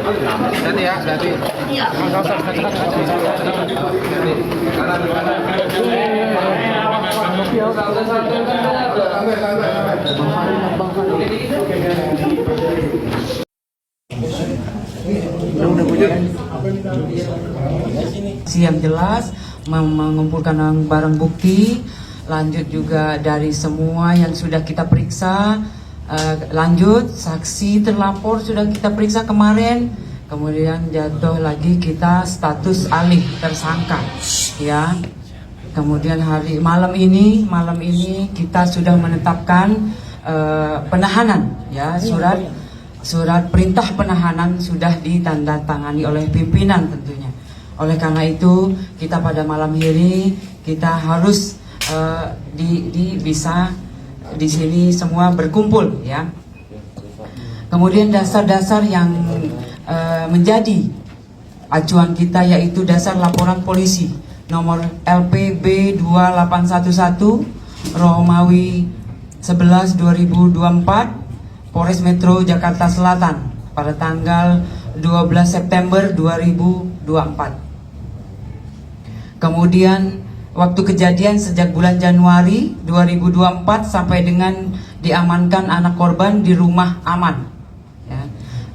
Nanti ya, nanti. Iya. Yang jelas mengumpulkan barang bukti, lanjut juga dari semua yang sudah kita periksa, lanjut saksi terlapor sudah kita periksa kemarin, kemudian jatuh lagi kita status alih tersangka, ya. Kemudian malam ini kita sudah menetapkan penahanan, ya, surat perintah penahanan sudah ditandatangani oleh pimpinan tentunya. Oleh karena itu kita pada malam ini kita harus bisa di sini semua berkumpul, ya. Kemudian dasar-dasar yang menjadi acuan kita yaitu dasar laporan polisi nomor LPB 2811 Romawi 11 2024 Polres Metro Jakarta Selatan pada tanggal 12 September 2024. Kemudian waktu kejadian sejak bulan Januari 2024 sampai dengan diamankan anak korban di rumah aman, ya.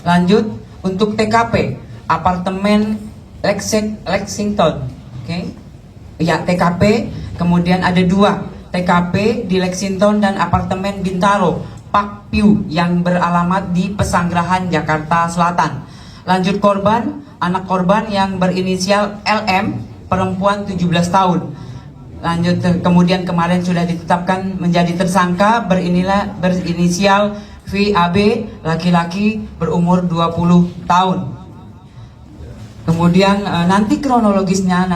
Lanjut untuk TKP apartemen Lexington, oke? Ya, TKP, kemudian ada 2 TKP di Lexington dan apartemen Bintaro Park View yang beralamat di Pesanggerahan Jakarta Selatan. Lanjut korban, anak korban yang berinisial LM, perempuan 17 tahun. Lanjut kemudian kemarin sudah ditetapkan menjadi tersangka berinisial VAB, laki-laki berumur 20 tahun. Kemudian nanti kronologisnya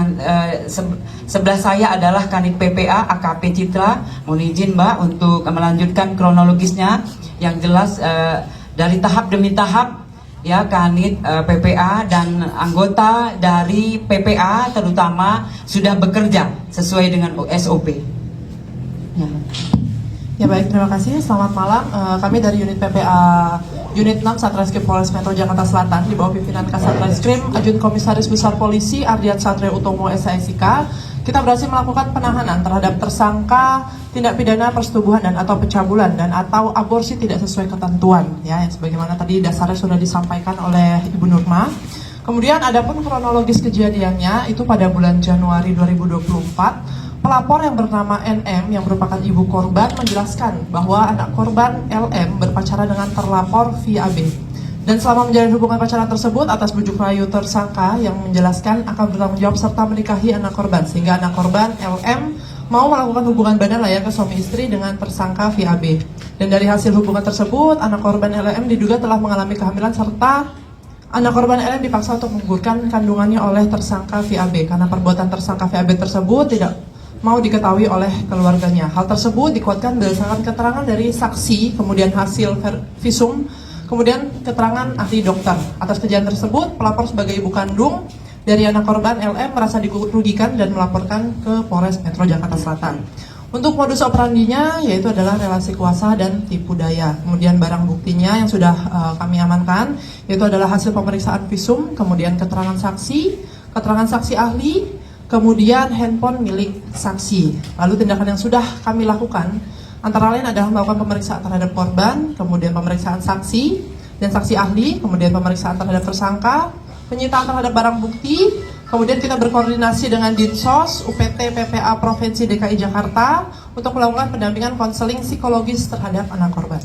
sebelah saya adalah Kanit PPA AKP Citra. Mohon izin Mbak untuk melanjutkan kronologisnya yang jelas dari tahap demi tahap, ya. Kanit PPA dan anggota dari PPA terutama sudah bekerja sesuai dengan SOP. Ya baik, terima kasih. Selamat malam. Kami dari unit PPA Unit 6 Satreskrim Polres Metro Jakarta Selatan di bawah pimpinan Kasatreskrim Ajun Komisaris Besar Polisi Ardiat Satria Utomo SIK. Kita berhasil melakukan penahanan terhadap tersangka tindak pidana persetubuhan dan atau pencabulan dan atau aborsi tidak sesuai ketentuan, ya, yang sebagaimana tadi dasarnya sudah disampaikan oleh Ibu Nurma. Kemudian adapun kronologis kejadiannya itu pada bulan Januari 2024. Pelapor yang bernama NM yang merupakan ibu korban menjelaskan bahwa anak korban LM berpacaran dengan terlapor VAB. Dan selama menjalin hubungan pacaran tersebut atas bujuk rayu tersangka yang menjelaskan akan bertanggung jawab serta menikahi anak korban. Sehingga anak korban LM mau melakukan hubungan badan layaknya suami istri dengan tersangka VAB. Dan dari hasil hubungan tersebut, anak korban LM diduga telah mengalami kehamilan serta anak korban LM dipaksa untuk menggugurkan kandungannya oleh tersangka VAB. Karena perbuatan tersangka VAB tersebut tidak mau diketahui oleh keluarganya. Hal tersebut dikuatkan berdasarkan keterangan dari saksi, kemudian hasil visum, kemudian keterangan ahli dokter. Atas kejadian tersebut, pelapor sebagai ibu kandung dari anak korban LM merasa dirugikan dan melaporkan ke Polres Metro Jakarta Selatan. Untuk modus operandinya yaitu adalah relasi kuasa dan tipu daya. Kemudian barang buktinya yang sudah kami amankan yaitu adalah hasil pemeriksaan visum, kemudian keterangan saksi ahli, kemudian handphone milik saksi. Lalu tindakan yang sudah kami lakukan antara lain adalah melakukan pemeriksaan terhadap korban, kemudian pemeriksaan saksi dan saksi ahli, kemudian pemeriksaan terhadap tersangka, penyitaan terhadap barang bukti, kemudian kita berkoordinasi dengan Dinsos, UPT PPA Provinsi DKI Jakarta untuk melakukan pendampingan konseling psikologis terhadap anak korban.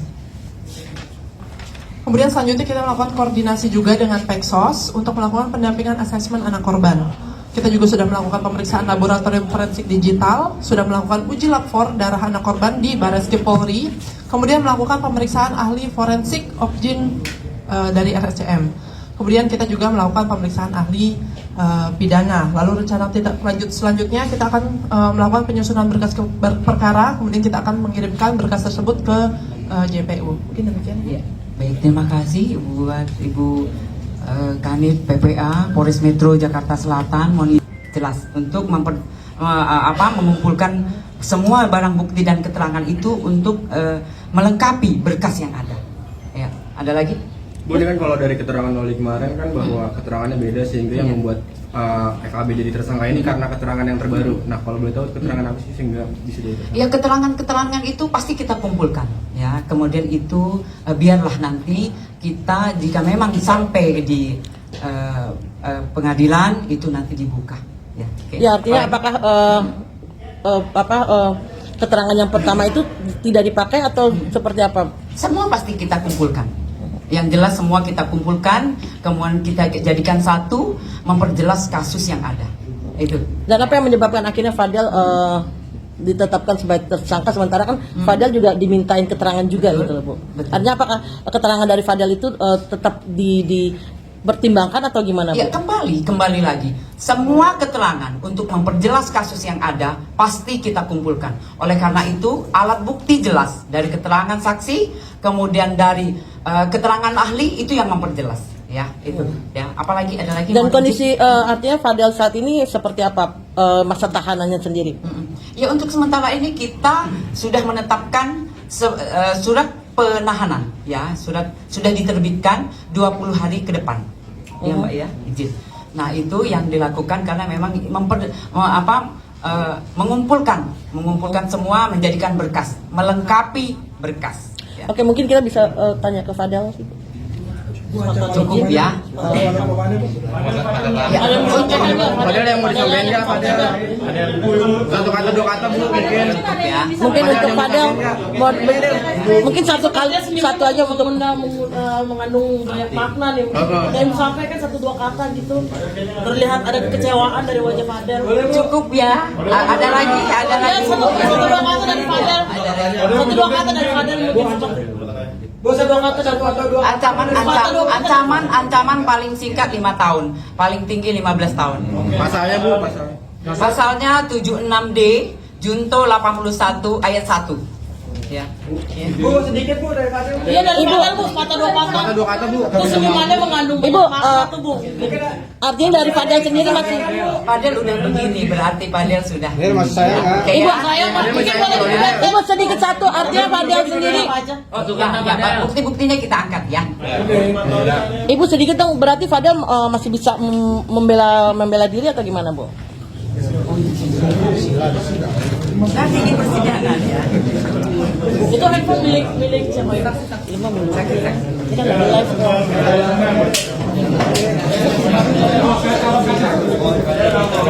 Kemudian selanjutnya kita melakukan koordinasi juga dengan Peksos untuk melakukan pendampingan asesmen anak korban. Kita juga sudah melakukan pemeriksaan laboratorium forensik digital, sudah melakukan uji lab for darah anak korban di Bareskrim Polri, kemudian melakukan pemeriksaan ahli forensik objin dari RSCM. Kemudian kita juga melakukan pemeriksaan ahli pidana. Lalu rencana tindak lanjut selanjutnya kita akan melakukan penyusunan berkas perkara, kemudian kita akan mengirimkan berkas tersebut ke JPU. Mungkin demikian. Ya. Baik, terima kasih buat Ibu Kanit PPA Polres Metro Jakarta Selatan. Mohon jelas untuk mengumpulkan semua barang bukti dan keterangan itu untuk melengkapi berkas yang ada. Ya, ada lagi? Bu, ini kan kalau dari keterangan Loli kemarin kan bahwa keterangannya beda sehingga yang membuat FAB jadi tersangka ini karena keterangan yang terbaru. Nah, kalau boleh tahu keterangan apa sih sehingga bisa jadi tersangka? Ya, keterangan-keterangan itu pasti kita kumpulkan ya. Kemudian itu biarlah nanti kita jika memang sampai di pengadilan itu nanti dibuka ya. Oke. Ya, artinya apakah keterangan yang pertama itu tidak dipakai atau seperti apa? Semua pasti kita kumpulkan. Yang jelas semua kita kumpulkan, kemudian kita jadikan satu, memperjelas kasus yang ada. Itu. Dan apa yang menyebabkan akhirnya Fadel ditetapkan sebagai tersangka, sementara kan Fadel juga dimintain keterangan juga gitu loh, Bu. Betul. Artinya apakah keterangan dari Fadel itu tetap dipertimbangkan atau gimana, Bu? Ya, kembali lagi. Semua keterangan untuk memperjelas kasus yang ada pasti kita kumpulkan. Oleh karena itu, alat bukti jelas dari keterangan saksi, kemudian dari keterangan ahli itu yang memperjelas. Ya, itu. Ya, apalagi ada lagi. Dan kondisi artinya Fadel saat ini seperti apa masa tahanannya sendiri? Ya, untuk sementara ini kita sudah menetapkan surat penahanan. Ya, sudah diterbitkan 20 hari ke depan. Ya, Mbak ya, izin. Nah, itu yang dilakukan karena memang mengumpulkan semua, menjadikan berkas, melengkapi berkas. Ya. Oke, mungkin kita bisa tanya ke Fadel. Cukup ya. Padahal yang mau disampaikan nggak, Fadel? Satu kata dua kata Bu mungkin. Ya. Mungkin untuk Fadel, mungkin satu aja untuk mengandung banyak makna nih. Dan sampaikan 1-2 kata gitu. Terlihat ada kekecewaan dari wajah Fadel. Cukup ya. Ada lagi. Ya, 1-2 kata dari Fadel. 1-2 kata dari Fadel mungkin seperti. 1-2 kata dari Fadel. Ancaman paling singkat 5 tahun, paling tinggi 15 tahun. Pasalnya Bu, pasalnya. Pasalnya 76D, Junto 81 ayat 1. Ya. Bu, sedikit Bu dari Fadel. Iya, dari Fadel, Bu, 1-2 kata. Kata dua kata Bu. Terus gimana mengandung Ibu, banyak makna tuh, Bu? artinya dari Fadel sendiri masih. Padel udah begini, berarti Padel sudah. Ini masih saya nggak? Oke, Ibu, ya. Saya mungkin boleh Ibu sedikit satu, artinya Fadel sendiri. Oh, ya, Pak. Bukti-buktinya kita angkat ya. Ibu sedikit dong, berarti Fadel masih bisa membela diri atau gimana, Bu? Nanti di persidangan ya. itu handphone milik siapa ya? Ini kan lagi live.